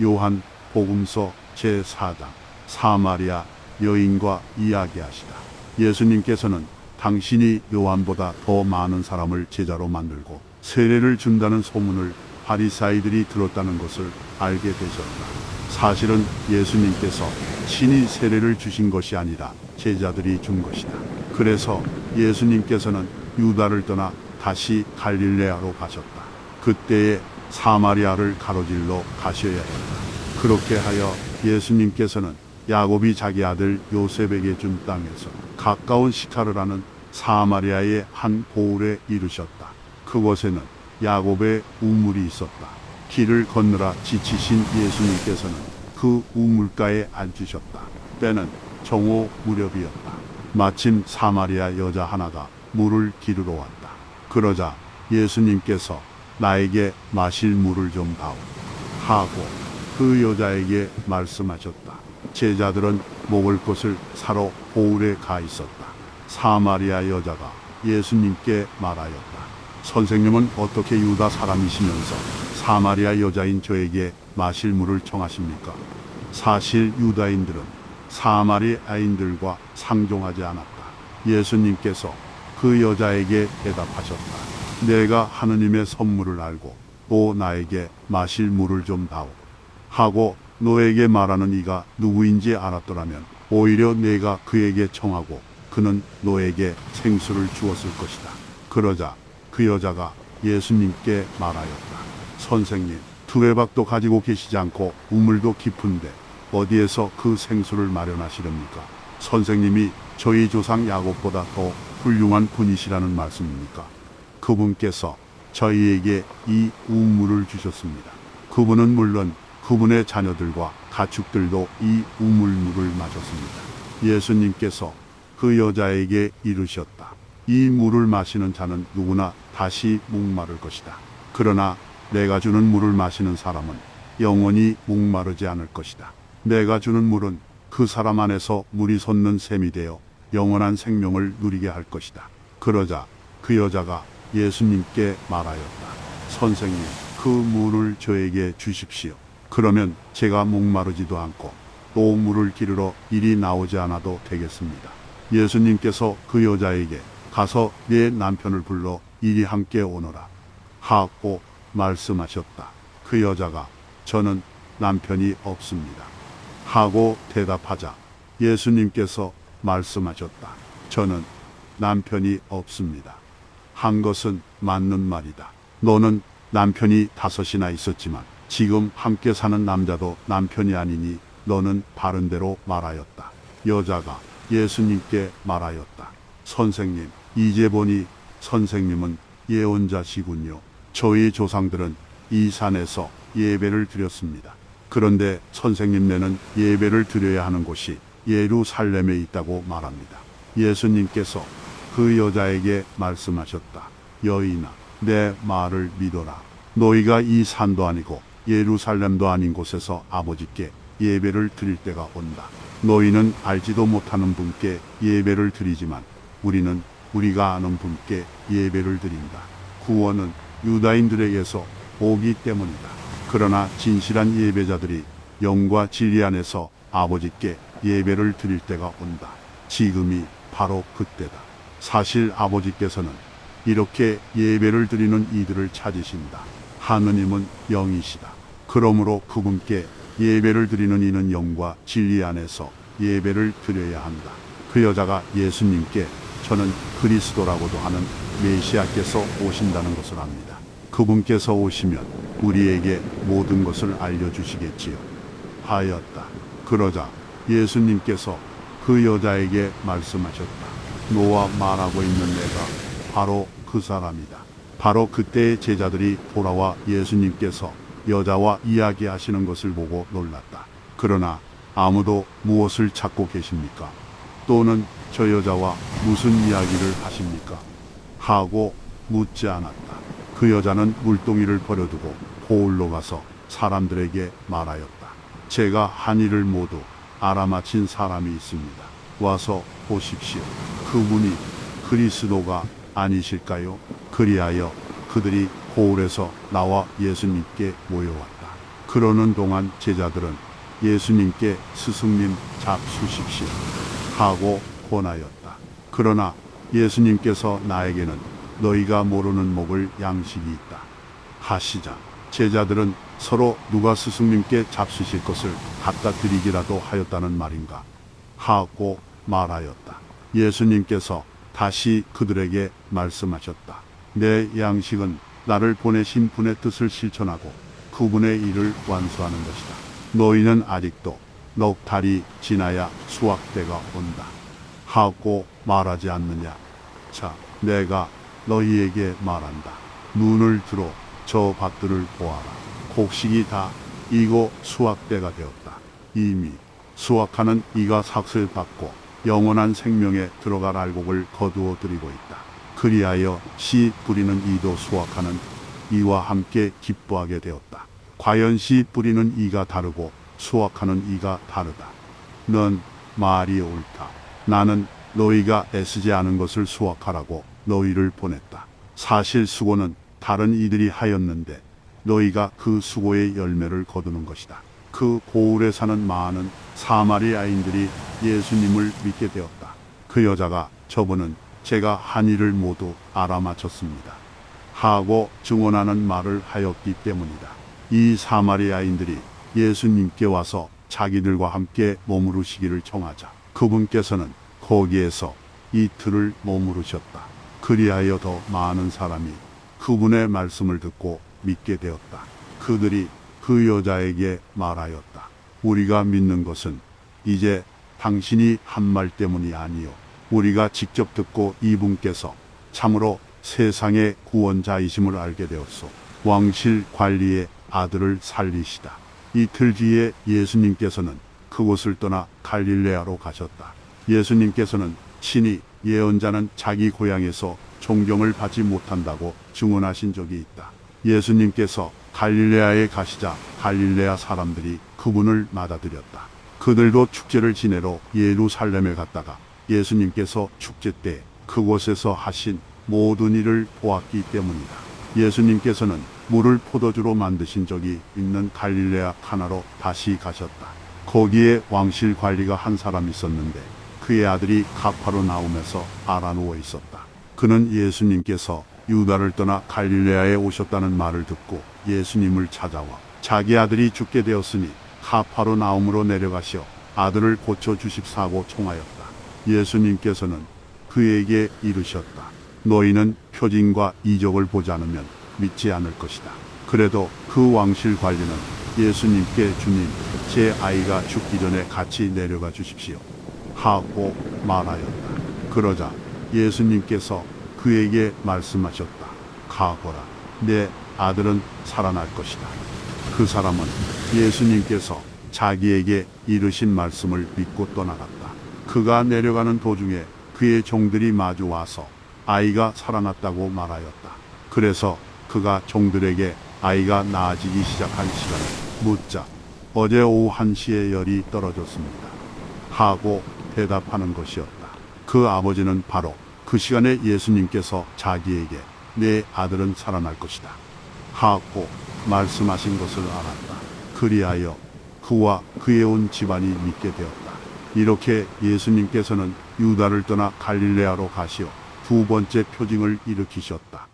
요한 복음서 제4장 사마리아 여인과 이야기하시다. 예수님께서는 당신이 요한보다 더 많은 사람을 제자로 만들고 세례를 준다는 소문을 바리사이들이 들었다는 것을 알게 되셨다. 사실은 예수님께서 친히 세례를 주신 것이 아니라 제자들이 준 것이다. 그래서 예수님께서는 유다를 떠나 다시 갈릴레아로 가셨다. 그때에 사마리아를 가로질러 가셔야 했다. 그렇게 하여 예수님께서는 야곱이 자기 아들 요셉에게 준 땅에서 가까운 시카르라는 사마리아의 한 보울에 이르셨다. 그곳에는 야곱의 우물이 있었다. 길을 건너라 지치신 예수님께서는 그 우물가에 앉으셨다. 때는 정오 무렵이었다. 마침 사마리아 여자 하나가 물을 기르러 왔다. 그러자 예수님께서 나에게 마실 물을 좀 다오 하고 그 여자에게 말씀하셨다. 제자들은 먹을 것을 사러 보울에 가 있었다. 사마리아 여자가 예수님께 말하였다. 선생님은 어떻게 유다 사람이시면서 사마리아 여자인 저에게 마실 물을 청하십니까? 사실 유다인들은 사마리아인들과 상종하지 않았다. 예수님께서 그 여자에게 대답하셨다. 내가 하느님의 선물을 알고 또 나에게 마실 물을 좀 다오 하고 너에게 말하는 이가 누구인지 알았더라면 오히려 내가 그에게 청하고 그는 너에게 생수를 주었을 것이다. 그러자 그 여자가 예수님께 말하였다. 선생님, 두레박도 가지고 계시지 않고 우물도 깊은데 어디에서 그 생수를 마련하시렵니까? 선생님이 저희 조상 야곱보다 더 훌륭한 분이시라는 말씀입니까? 그분께서 저희에게 이 우물을 주셨습니다. 그분은 물론 그분의 자녀들과 가축들도 이 우물물을 마셨습니다. 예수님께서 그 여자에게 이르셨다. 이 물을 마시는 자는 누구나 다시 목마를 것이다. 그러나 내가 주는 물을 마시는 사람은 영원히 목마르지 않을 것이다. 내가 주는 물은 그 사람 안에서 물이 솟는 샘이 되어 영원한 생명을 누리게 할 것이다. 그러자 그 여자가 예수님께 말하였다. 선생님, 그 물을 저에게 주십시오. 그러면 제가 목마르지도 않고 또 물을 기르러 이리 나오지 않아도 되겠습니다. 예수님께서 그 여자에게 가서 네 남편을 불러 이리 함께 오너라 하고 말씀하셨다. 그 여자가 저는 남편이 없습니다 하고 대답하자 예수님께서 말씀하셨다. 저는 남편이 없습니다 한 것은 맞는 말이다. 너는 남편이 5이나 있었지만 지금 함께 사는 남자도 남편이 아니니 너는 바른 대로 말하였다. 여자가 예수님께 말하였다. 선생님, 이제 보니 선생님은 예언자시군요. 저희 조상들은 이 산에서 예배를 드렸습니다. 그런데 선생님네는 예배를 드려야 하는 곳이 예루살렘에 있다고 말합니다. 예수님께서 그 여자에게 말씀하셨다. 여인아, 내 말을 믿어라. 너희가 이 산도 아니고 예루살렘도 아닌 곳에서 아버지께 예배를 드릴 때가 온다. 너희는 알지도 못하는 분께 예배를 드리지만 우리는 우리가 아는 분께 예배를 드린다. 구원은 유다인들에게서 오기 때문이다. 그러나 진실한 예배자들이 영과 진리 안에서 아버지께 예배를 드릴 때가 온다. 지금이 바로 그때다. 사실 아버지께서는 이렇게 예배를 드리는 이들을 찾으신다. 하느님은 영이시다. 그러므로 그분께 예배를 드리는 이는 영과 진리 안에서 예배를 드려야 한다. 그 여자가 예수님께 저는 그리스도라고도 하는 메시아께서 오신다는 것을 압니다. 그분께서 오시면 우리에게 모든 것을 알려주시겠지요 하였다. 그러자 예수님께서 그 여자에게 말씀하셨다. 너와 말하고 있는 내가 바로 그 사람이다. 바로 그때의 제자들이 돌아와 예수님께서 여자와 이야기하시는 것을 보고 놀랐다. 그러나 아무도 무엇을 찾고 계십니까? 또는 저 여자와 무슨 이야기를 하십니까? 하고 묻지 않았다. 그 여자는 물동이를 버려두고 보울로 가서 사람들에게 말하였다. 제가 한 일을 모두 알아맞힌 사람이 있습니다. 와서 보십시오. 그분이 그리스도가 아니실까요? 그리하여 그들이 보울에서 나와 예수님께 모여왔다. 그러는 동안 제자들은 예수님께 스승님 잡수십시오 하고 권하였다. 그러나 예수님께서 나에게는 너희가 모르는 먹을 양식이 있다 하시자 제자들은 서로 누가 스승님께 잡수실 것을 갖다 드리기라도 하였다는 말인가 하고 말하였다. 예수님께서 다시 그들에게 말씀하셨다. 내 양식은 나를 보내신 분의 뜻을 실천하고 그분의 일을 완수하는 것이다. 너희는 아직도 넉 달이 지나야 수확 때가 온다 하고 말하지 않느냐. 자, 내가 너희에게 말한다. 눈을 들어 저 밭들을 보아라. 곡식이 다 익어 수확 때가 되었다. 이미 수확하는 이가 삭슬 받고 영원한 생명에 들어갈 알곡을 거두어 드리고 있다. 그리하여 씨 뿌리는 이도 수확하는 이와 함께 기뻐하게 되었다. 과연 씨 뿌리는 이가 다르고 수확하는 이가 다르다. 넌 말이 옳다. 나는 너희가 애쓰지 않은 것을 수확하라고 너희를 보냈다. 사실 수고는 다른 이들이 하였는데 너희가 그 수고의 열매를 거두는 것이다. 그 고을에 사는 많은 사마리아인들이 예수님을 믿게 되었다. 그 여자가 저분은 제가 한 일을 모두 알아맞혔습니다 하고 증언하는 말을 하였기 때문이다. 이 사마리아인들이 예수님께 와서 자기들과 함께 머무르시기를 청하자 그분께서는 거기에서 이틀을 머무르셨다. 그리하여 더 많은 사람이 그분의 말씀을 듣고 믿게 되었다. 그들이 그 여자에게 말하였다. 우리가 믿는 것은 이제 당신이 한 말 때문이 아니요 우리가 직접 듣고 이분께서 참으로 세상의 구원자이심을 알게 되었소. 왕실 관리의 아들을 살리시다. 이틀 뒤에 예수님께서는 그곳을 떠나 갈릴레아로 가셨다. 예수님께서는 친히 예언자는 자기 고향에서 존경을 받지 못한다고 증언하신 적이 있다. 예수님께서 갈릴레아에 가시자 갈릴레아 사람들이 그분을 맞아들였다. 그들도 축제를 지내러 예루살렘에 갔다가 예수님께서 축제 때 그곳에서 하신 모든 일을 보았기 때문이다. 예수님께서는 물을 포도주로 만드신 적이 있는 갈릴레아 카나로 다시 가셨다. 거기에 왕실 관리가 한 사람 있었는데 그의 아들이 가파르나움에서 알아누워 있었다. 그는 예수님께서 유다를 떠나 갈릴레아에 오셨다는 말을 듣고 예수님을 찾아와 자기 아들이 죽게 되었으니 가파르나움으로 내려가시어 아들을 고쳐 주십사고 청하였다. 예수님께서는 그에게 이르셨다. 너희는 표징과 이적을 보지 않으면 믿지 않을 것이다. 그래도 그 왕실 관리는 예수님께 주님, 제 아이가 죽기 전에 같이 내려가 주십시오 하고 말하였다. 그러자 예수님께서 그에게 말씀하셨다. 가거라, 내 아들은 살아날 것이다. 그 사람은 예수님께서 자기에게 이르신 말씀을 믿고 떠나갔다. 그가 내려가는 도중에 그의 종들이 마주 와서 아이가 살아났다고 말하였다. 그래서 그가 종들에게 아이가 나아지기 시작한 시간을 묻자 어제 오후 1시에 열이 떨어졌습니다 하고 대답하는 것이었다. 그 아버지는 바로 그 시간에 예수님께서 자기에게 내 아들은 살아날 것이다 하고 말씀하신 것을 알았다. 그리하여 그와 그의 온 집안이 믿게 되었다. 이렇게 예수님께서는 유다를 떠나 갈릴레아로 가시어 두 번째 표징을 일으키셨다.